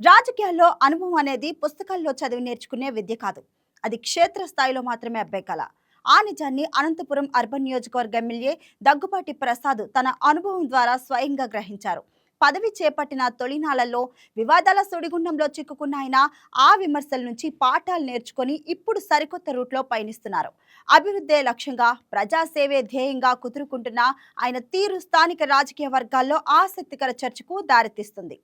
రాజకీయాల్లో అనుభవం అనేది పుస్తకాల్లో చదివి నేర్చుకునే విద్య కాదు. అది క్షేత్రస్థాయిలో మాత్రమే అబ్బే కల. ఆ నిజాన్ని అనంతపురం అర్బన్ నియోజకవర్గ ఎమ్మెల్యే దగ్గుబాటి ప్రసాద్ తన అనుభవం ద్వారా స్వయంగా గ్రహించారు. పదవి చేపట్టిన తొలినాళ్లలో వివాదాల సుడిగుండంలో చిక్కుకున్న ఆయన ఆ విమర్శల నుంచి పాఠాలు నేర్చుకొని ఇప్పుడు సరికొత్త రూట్లో పయనిస్తున్నారు. అభివృద్ధే లక్ష్యంగా ప్రజాసేవే ధ్యేయంగా కుదురుకుంటున్న ఆయన తీరు స్థానిక రాజకీయ వర్గాల్లో ఆసక్తికర చర్చకు దారితీస్తుంది.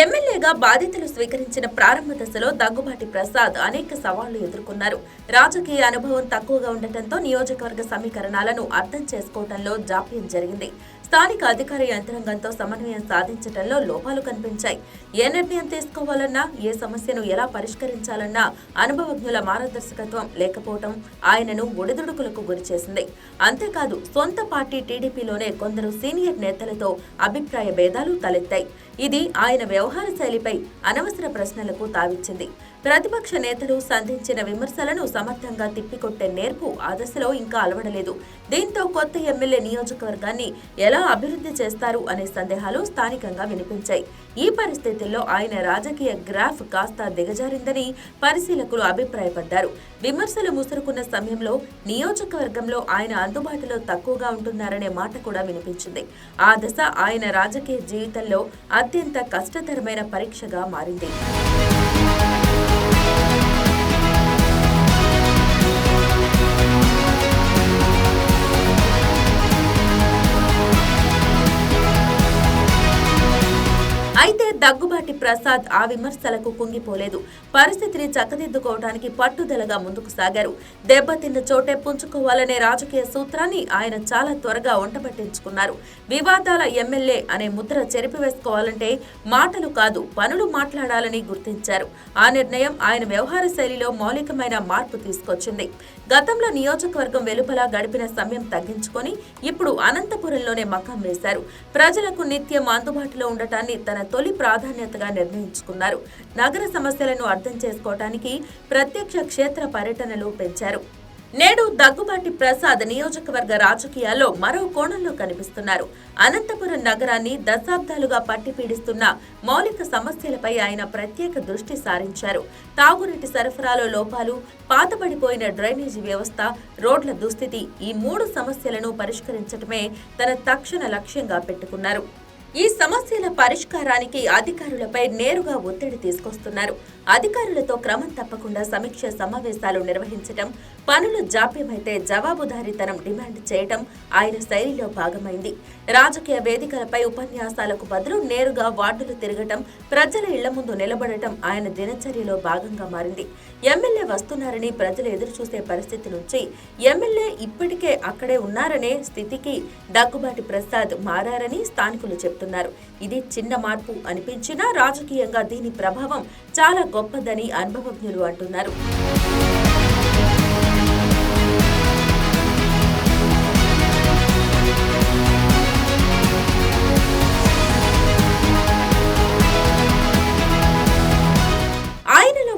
ఎమ్మెల్యేగా బాధ్యతలు స్వీకరించిన ప్రారంభ దశలో దగ్గుబాటి ప్రసాద్ అనేక సవాళ్లు ఎదుర్కొన్నారు. రాజకీయ అనుభవం తక్కువగా ఉండటంతో నియోజకవర్గ సమీకరణాలను అర్థం చేసుకోవడంలో జాప్యం జరిగింది. స్థానిక అధికార యంత్రాంగంతో సమన్వయం సాధించడంలో లోపాలు కనిపించాయి. ఏ నిర్ణయం తీసుకోవాలన్నా, ఏ సమస్యను ఎలా పరిష్కరించాలన్నా అనుభవజ్ఞుల మార్గదర్శకత్వం లేకపోవడం ఆయనను ఒడిదుడుకులకు గురిచేసింది. అంతేకాదు, సొంత పార్టీ టీడీపీలోనే కొందరు సీనియర్ నేతలతో అభిప్రాయ భేదాలు తలెత్తాయి. ఇది ఆయన వ్యవహార శైలిపై అనవసర ప్రశ్నలకు తావిచ్చింది. ప్రతిపక్ష నేతలు సంధించిన విమర్శలను సమర్థంగా తిప్పికొట్టే నేర్పు ఆ దశలో ఇంకా అలవడలేదు. దీంతో కొత్త ఎమ్మెల్యే నియోజకవర్గాన్ని ఎలా అభివృద్ధి చేస్తారు అనే సందేహాలు స్థానికంగా వినిపించాయి. ఈ పరిస్థితుల్లో ఆయన రాజకీయ గ్రాఫ్ కాస్త దిగజారిందని పరిశీలకులు అభిప్రాయపడ్డారు. విమర్శలు ముసురుకున్న సమయంలో నియోజకవర్గంలో ఆయన అందుబాటులో తక్కువగా ఉంటున్నారనే మాట కూడా వినిపించింది. ఆ దశ ఆయన రాజకీయ జీవితంలో అత్యంత కష్టతరమైన పరీక్షగా మారింది. అయితే దగ్గుబాటి ప్రసాద్ ఆ విమర్శలకు కుంగిపోలేదు. పరిస్థితిని చక్కదిద్దుకోవడానికి పట్టుదలగా ముందుకు సాగారు. దెబ్బతిన్న చోటే పుంజుకోవాలనే రాజకీయ సూత్రాన్ని ఆయన చాలా త్వరగా వంటబట్టించుకున్నారు. వివాదాల ఎమ్మెల్యే అనే ముద్ర చెరిపివేసుకోవాలంటే మాటలు కాదు, పనులు మాట్లాడాలని గుర్తించారు. ఆ నిర్ణయం ఆయన వ్యవహార శైలిలో మౌలికమైన మార్పు తీసుకొచ్చింది. గతంలో నియోజకవర్గం వెలుపల గడిపిన సమయం తగ్గించుకొని ఇప్పుడు అనంతపురంలోనే మకాం వేశారు. ప్రజలకు నిత్యం అందుబాటులో ఉండటాన్ని తన తొలి ప్రాధాన్యతగా నిర్ణయించుకున్నారు. నగర సమస్యలను అర్థం చేసుకోవటానికి ప్రత్యక్ష క్షేత్ర పర్యటనలు పెంచారు. నేడు దగ్గుబాటి ప్రసాద్ నియోజకవర్గ రాజకీయాల్లో మరో కోణంలో కనిపిస్తున్నారు. అనంతపురం నగరాన్ని దశాబ్దాలుగా పట్టిపీడిస్తున్న మౌలిక సమస్యలపై ఆయన ప్రత్యేక దృష్టి సారించారు. తాగునీటి సరఫరాలో లోపాలు, పాతబడిపోయిన డ్రైనేజీ వ్యవస్థ, రోడ్ల దుస్థితి, ఈ 3 సమస్యలను పరిష్కరించడమే తన తక్షణ లక్ష్యంగా పెట్టుకున్నారు. ఈ సమస్యల పరిష్కారానికి అధికారులపై నేరుగా ఒత్తిడి తీసుకొస్తున్నారు. అధికారులతో క్రమం తప్పకుండా సమీక్ష సమావేశాలు నిర్వహించడం, పనులు జాప్యమైతే జవాబుదారీతనం డిమాండ్ చేయడం ఆయన శైలిలో భాగమైంది. రాజకీయ వేదికలపై ఉపన్యాసాలకు బదులు నేరుగా వార్డులు తిరగటం, ప్రజల ఇళ్ల ముందు నిలబడటం ఆయన దినచర్యలో భాగంగా మారింది. ఎమ్మెల్యే వస్తున్నారని ప్రజలు ఎదురుచూసే పరిస్థితి నుంచి ఎమ్మెల్యే ఇప్పటికే అక్కడే ఉన్నారనే స్థితికి దగ్గుబాటి ప్రసాద్ మారారని స్థానికులు చెబుతున్నారు. ఇది చిన్న మార్పు అనిపించినా రాజకీయంగా దీని ప్రభావం చాలా గొప్పదని అనుభవజ్ఞులు అంటున్నారు.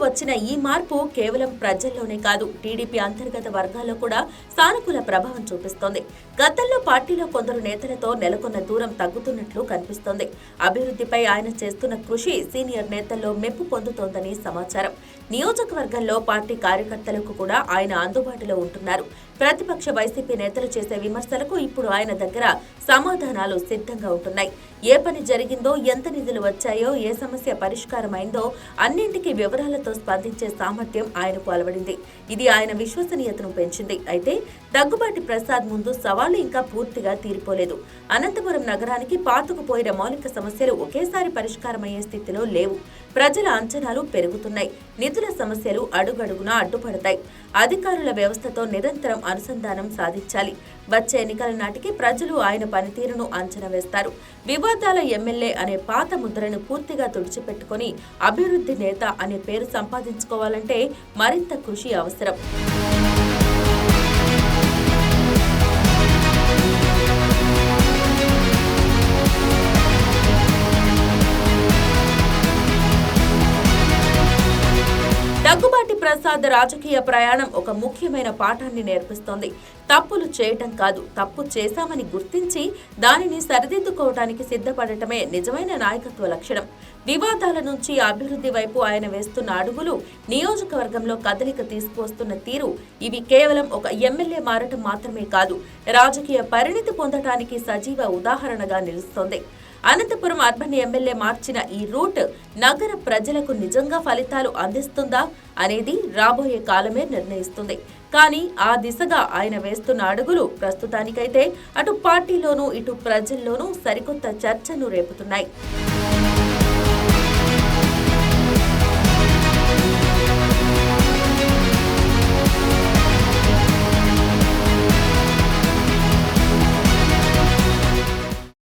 వచ్చిన ఈ మార్పు కేవలం ప్రజల్లోనే కాదు, టీడీపీ అంతర్గత వర్గాల్లో కూడా సానుకూల ప్రభావం చూపిస్తోంది. గతంలో పార్టీలో కొందరు నేతలతో నెలకొన్న దూరం తగ్గుతున్నట్లు కనిపిస్తోంది. అభివృద్ధిపై ఆయన చేస్తున్న కృషి సీనియర్ నేతల్లో మెప్పు పొందుతోందని సమాచారం. నియోజకవర్గంలో పార్టీ కార్యకర్తలకు కూడా ఆయన అందుబాటులో ఉంటున్నారు. ప్రతిపక్ష వైసీపీ నేతలు చేసే విమర్శలకు ఇప్పుడు ఆయన దగ్గర సమాధానాలు సిద్ధంగా ఉంటున్నాయి. ఏ పని జరిగిందో, ఎంత నిధులు వచ్చాయో, ఏ సమస్య పరిష్కారమైందో అన్నింటికీ వివరాలతో స్పందించే సామర్థ్యం ఆయనకు అలవడింది. ఇది ఆయన విశ్వసనీయతను పెంచింది. అయితే దగ్గుబాటి ప్రసాద్ ముందు సవాళ్లు ఇంకా పూర్తిగా తీరిపోలేదు. అనంతపురం నగరానికి పాతుకుపోయిన మౌలిక సమస్యలు ఒకేసారి పరిష్కారమయ్యే స్థితిలో లేవు. ప్రజల అంచనాలు పెరుగుతున్నాయి. నిధుల సమస్యలు అడుగడుగునా అడ్డుపడతాయి. అధికారుల వ్యవస్థతో నిరంతరం అనుసంధానం సాధించాలి. వచ్చే ఎన్నికల నాటికి ప్రజలు ఆయన పనితీరును అంచనా వేస్తారు. వివాదాల ఎమ్మెల్యే అనే పాత ముద్రను పూర్తిగా తుడిచిపెట్టుకుని అభివృద్ధి నేత అనే పేరు సంపాదించుకోవాలంటే మరింత కృషి అవసరం. ప్రసాద్ రాజకీయ ప్రయాణం ఒక ముఖ్యమైన పాఠాన్ని నేర్పిస్తోంది. తప్పులు చేయటం కాదు, తప్పు చేశామని గుర్తించి దానిని సరిదిద్దుకోవటానికి సిద్ధపడటమే నిజమైన నాయకత్వ లక్షణం. వివాదాల నుంచి అభివృద్ధి వైపు ఆయన వేస్తున్న అడుగులు, నియోజకవర్గంలో కదలిక తీసుకువస్తున్న తీరు ఇవి కేవలం ఒక ఎమ్మెల్యే మారటం మాత్రమే కాదు, రాజకీయ పరిణితి పొందటానికి సజీవ ఉదాహరణగా నిలుస్తోంది. అనంతపురం అర్బన్ ఎమ్మెల్యే మార్చిన ఈ రూట్ నగర ప్రజలకు నిజంగా ఫలితాలు అందిస్తుందా అనేది రాబోయే కాలమే నిర్ణయిస్తుంది. కానీ ఆ దిశగా ఆయన వేస్తున్న అడుగులు ప్రస్తుతానికైతే అటు పార్టీలోనూ ఇటు ప్రజల్లోనూ సరికొత్త చర్చను రేపుతున్నాయి.